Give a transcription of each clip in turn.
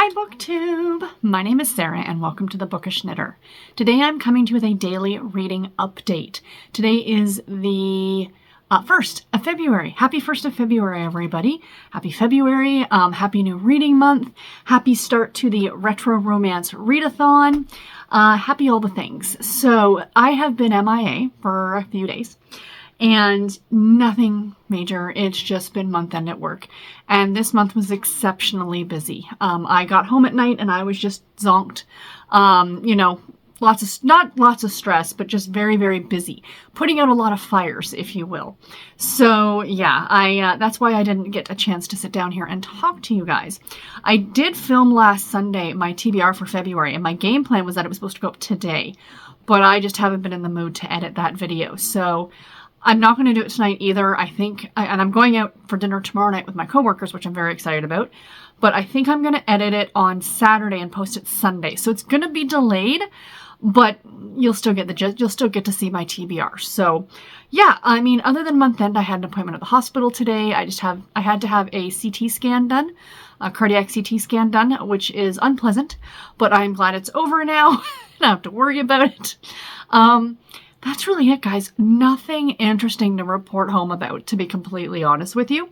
Hi BookTube! My name is Sarah and welcome to the Bookish Knitter. Today I'm coming to you with a daily reading update. Today is the 1st of February. Happy 1st of February, everybody. Happy February. Happy new reading month. Happy start to the Retro Romance Readathon. Happy all the things. So I have been MIA for a few days. And nothing major. It's just been month end at work. And this month was exceptionally busy. I got home at night and I was just zonked. Not lots of stress, but just very, very busy. Putting out a lot of fires, if you will. So yeah, that's why I didn't get a chance to sit down here and talk to you guys. I did film last Sunday my TBR for February, and my game plan was that it was supposed to go up today. But I just haven't been in the mood to edit that video. So I'm not going to do it tonight either. And I'm going out for dinner tomorrow night with my coworkers, which I'm very excited about. But I think I'm going to edit it on Saturday and post it Sunday. So it's going to be delayed, but you'll still get to see my TBR. So yeah, I mean, other than month end, I had an appointment at the hospital today. I had to have a CT scan done, a cardiac CT scan done, which is unpleasant, but I'm glad it's over now. I don't have to worry about it. That's really it, guys. Nothing interesting to report home about, to be completely honest with you.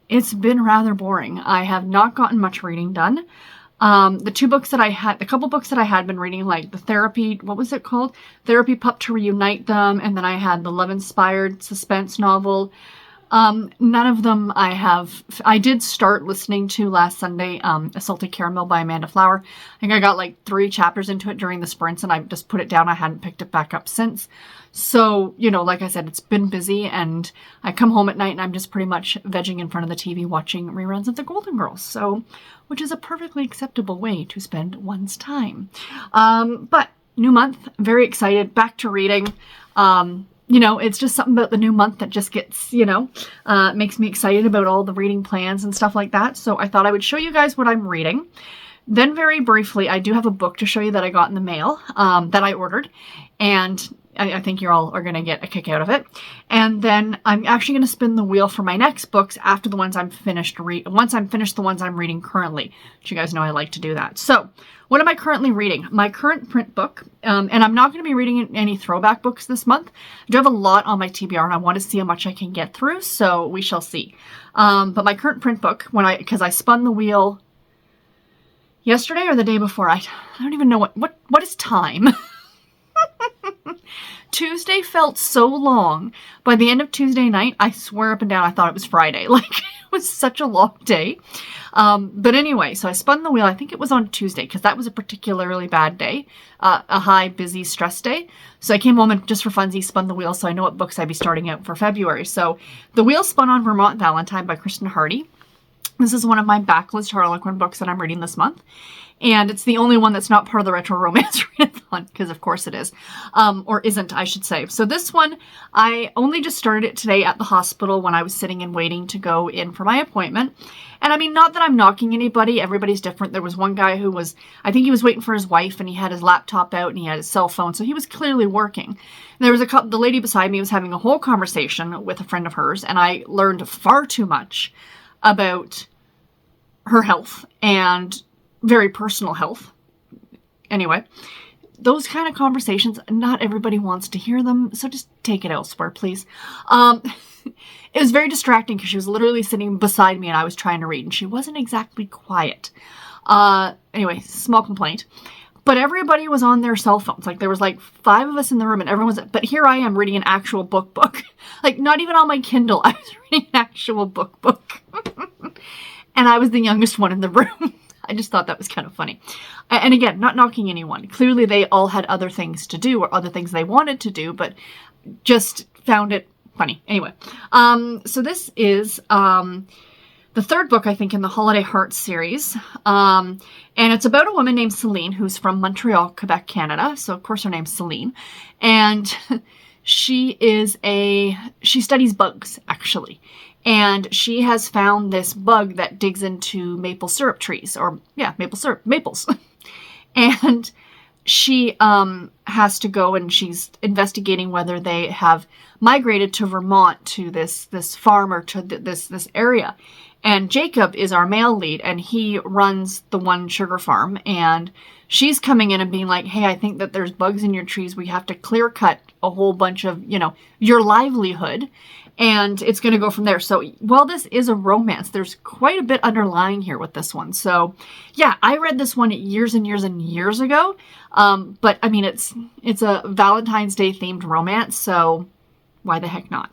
It's been rather boring. I have not gotten much reading done. The couple books that I had been reading, like the Therapy, what was it called? Therapy Pup to Reunite Them, and then I had the love-inspired suspense novel. None of them I did start listening to last Sunday, A Salted Caramel by Amanda Flower. I think I got like 3 chapters into it during the sprints and I just put it down. I hadn't picked it back up since. So, like I said, it's been busy and I come home at night and I'm just pretty much vegging in front of the TV watching reruns of The Golden Girls. So, which is a perfectly acceptable way to spend one's time. But new month, very excited, back to reading. It's just something about the new month that just gets, makes me excited about all the reading plans and stuff like that. So I thought I would show you guys what I'm reading. Then very briefly, I do have a book to show you that I got in the mail, that I ordered. And I think you all are going to get a kick out of it. And then I'm actually going to spin the wheel for my next books after the ones I'm finished once I'm finished the ones I'm reading currently, which you guys know I like to do that. So what am I currently reading? My current print book, and I'm not going to be reading any throwback books this month. I do have a lot on my TBR and I want to see how much I can get through, so we shall see. But my current print book, because I spun the wheel yesterday or the day before, I don't even know what is time. Tuesday felt so long. By the end of Tuesday night, I swear up and down I thought it was Friday. Like, it was such a long day. But anyway, so I spun the wheel. I think it was on Tuesday because that was a particularly bad day. A high, busy, stress day. So I came home and just for funsies spun the wheel so I know what books I'd be starting out for February. So the wheel spun on Vermont Valentine by Kristen Hardy. This is one of my backlist Harlequin books that I'm reading this month. And it's the only one that's not part of the Retro Romance Readathon, because of course it is. Or isn't, I should say. So this one, I only just started it today at the hospital when I was sitting and waiting to go in for my appointment. And I mean, not that I'm knocking anybody. Everybody's different. There was one guy who I think he was waiting for his wife and he had his laptop out and he had his cell phone. So he was clearly working. And there was the lady beside me was having a whole conversation with a friend of hers. And I learned far too much about her health and very personal health. Anyway, those kind of conversations, not everybody wants to hear them, so just take it elsewhere, please. It was very distracting because she was literally sitting beside me and I was trying to read and she wasn't exactly quiet. Anyway, small complaint. But everybody was on their cell phones. Like, there was like 5 of us in the room and but here I am reading an actual book. Like, not even on my Kindle. I was reading an actual book. And I was the youngest one in the room. I just thought that was kind of funny. And again, not knocking anyone. Clearly they all had other things to do or other things they wanted to do, but just found it funny. Anyway, so this is the 3rd book, I think, in the Holiday Hearts series. And it's about a woman named Celine who's from Montreal, Quebec, Canada. So, of course, her name's Celine. And she studies bugs, actually. And she has found this bug that digs into maple syrup trees, maples. And she has to go and she's investigating whether they have migrated to Vermont to this farm or to this area. And Jacob is our male lead, and he runs the one sugar farm. And she's coming in and being like, hey, I think that there's bugs in your trees. We have to clear cut a whole bunch of, you know, your livelihood. And it's going to go from there. So while this is a romance, there's quite a bit underlying here with this one. So yeah, I read this one years and years and years ago. But I mean, it's a Valentine's Day themed romance. So why the heck not?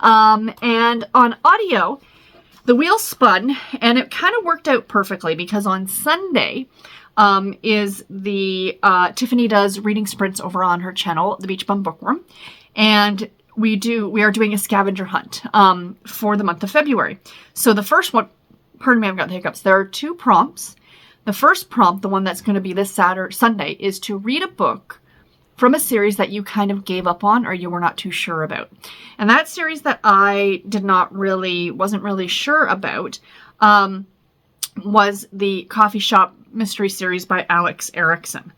And on audio, the wheel spun, and it kind of worked out perfectly because on Sunday is the Tiffany does reading sprints over on her channel, The Beach Bum Bookworm. And we are doing a scavenger hunt for the month of February. So the first one, pardon me, I've got the hiccups. There are 2 prompts. The first prompt, the one that's going to be this Sunday, is to read a book from a series that you kind of gave up on or you were not too sure about. And that series that I wasn't really sure about was the Coffee Shop Mystery Series by Alex Erickson.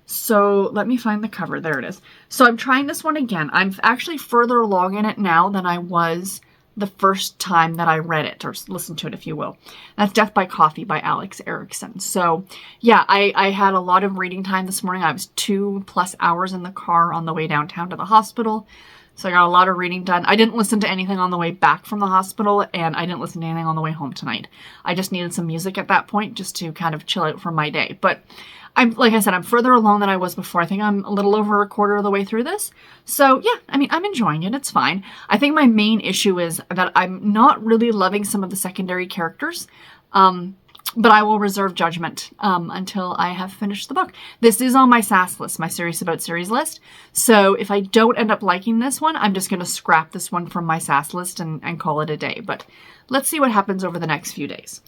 So let me find the cover. There it is. So I'm trying this one again. I'm actually further along in it now than I was the first time that I read it, or listened to it, if you will. That's Death by Coffee by Alex Erickson. So yeah, I had a lot of reading time this morning. I was 2+ hours in the car on the way downtown to the hospital. So I got a lot of reading done. I didn't listen to anything on the way back from the hospital, and I didn't listen to anything on the way home tonight. I just needed some music at that point just to kind of chill out from my day. But like I said, I'm further along than I was before. I think I'm a little over a quarter of the way through this. So yeah, I mean, I'm enjoying it. It's fine. I think my main issue is that I'm not really loving some of the secondary characters. But I will reserve judgment until I have finished the book. This is on my SAS list, my Serious About Series list. So if I don't end up liking this one, I'm just going to scrap this one from my SAS list and call it a day. But let's see what happens over the next few days.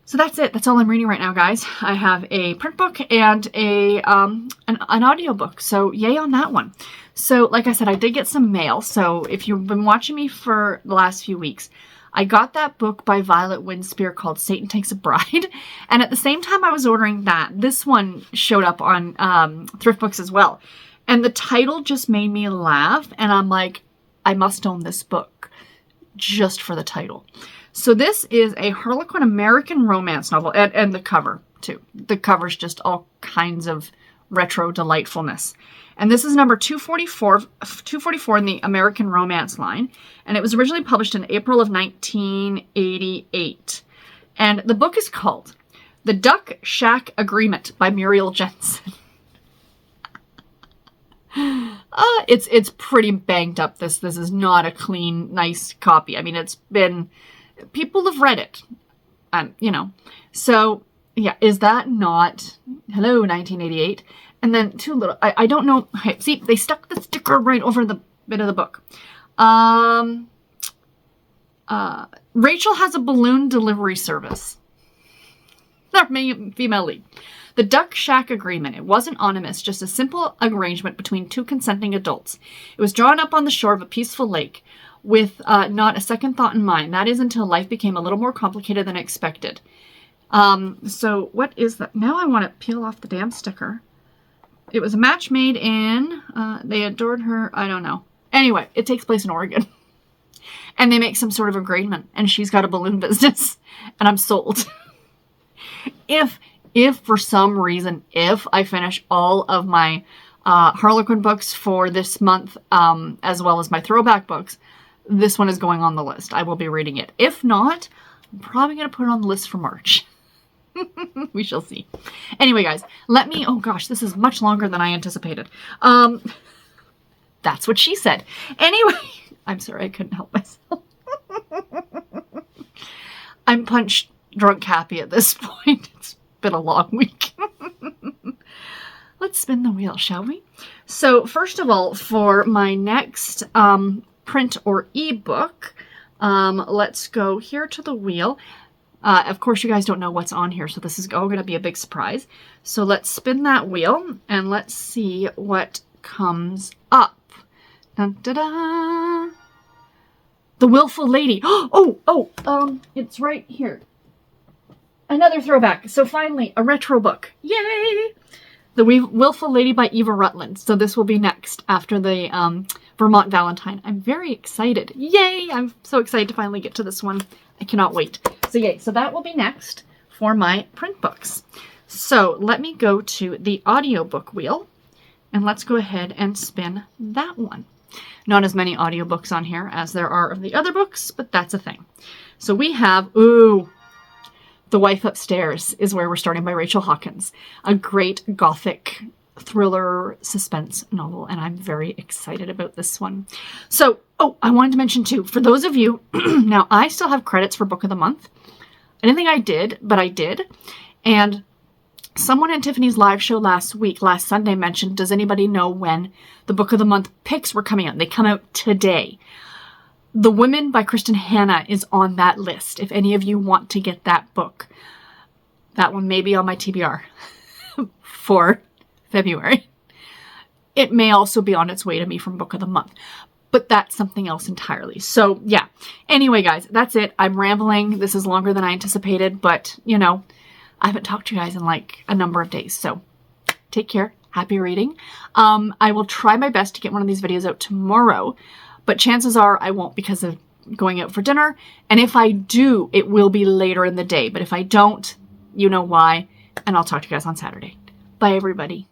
So that's it. That's all I'm reading right now, guys. I have a print book and an audio book. So yay on that one. So like I said, I did get some mail. So if you've been watching me for the last few weeks, I got that book by Violet Winspear called Satan Takes a Bride. And at the same time I was ordering that, this one showed up on Thrift Books as well. And the title just made me laugh. And I'm like, I must own this book just for the title. So this is a Harlequin American romance novel, and the cover too. The cover's just all kinds of retro delightfulness. And this is number 244 in the American Romance line. And it was originally published in April of 1988. And the book is called The Duck Shack Agreement by Muriel Jensen. It's pretty banged up. This is not a clean, nice copy. I mean, it's been... People have read it, you know. So, yeah, is that not... Hello, 1988. And then two little... I don't know... Okay, see, they stuck the sticker right over the bit of the book. Rachel has a balloon delivery service. Their female lead. The Duck Shack Agreement. It wasn't ominous, just a simple arrangement between 2 consenting adults. It was drawn up on the shore of a peaceful lake, with not a second thought in mind. That is until life became a little more complicated than expected. So what is that? Now I want to peel off the damn sticker. It was a match made in, they adored her, I don't know. Anyway, it takes place in Oregon. And they make some sort of agreement. And she's got a balloon business. And I'm sold. If for some reason, if I finish all of my Harlequin books for this month, as well as my throwback books, this one is going on the list. I will be reading it. If not, I'm probably going to put it on the list for March. We shall see. Anyway, guys, let me... Oh, gosh, this is much longer than I anticipated. That's what she said. Anyway, I'm sorry, I couldn't help myself. I'm punch drunk happy at this point. It's been a long week. Let's spin the wheel, shall we? So, first of all, for my next... print or ebook. Let's go here to the wheel. Of course, you guys don't know what's on here, so this is all going to be a big surprise. So let's spin that wheel and let's see what comes up. Dun, da, da. The Willful Lady. It's right here. Another throwback. So finally, a retro book. Yay! The Willful Lady by Eva Rutland. So this will be next after the Vermont Valentine. I'm very excited. Yay! I'm so excited to finally get to this one. I cannot wait. So yay, so that will be next for my print books. So let me go to the audiobook wheel and let's go ahead and spin that one. Not as many audiobooks on here as there are of the other books, but that's a thing. So we have, The Wife Upstairs is where we're starting, by Rachel Hawkins. A great gothic thriller suspense novel, and I'm very excited about this one. So, I wanted to mention too, for those of you, now I still have credits for Book of the Month. I didn't think I did, but I did. And someone in Tiffany's live show last Sunday, mentioned, does anybody know when the Book of the Month picks were coming out? They come out today. The Women by Kristen Hanna is on that list. If any of you want to get that book, that one may be on my TBR for February. It may also be on its way to me from Book of the Month, but that's something else entirely. So yeah. Anyway, guys, that's it. I'm rambling. This is longer than I anticipated, but you know, I haven't talked to you guys in like a number of days. So take care. Happy reading. I will try my best to get one of these videos out tomorrow, but chances are I won't because of going out for dinner. And if I do, it will be later in the day. But if I don't, you know why. And I'll talk to you guys on Saturday. Bye, everybody.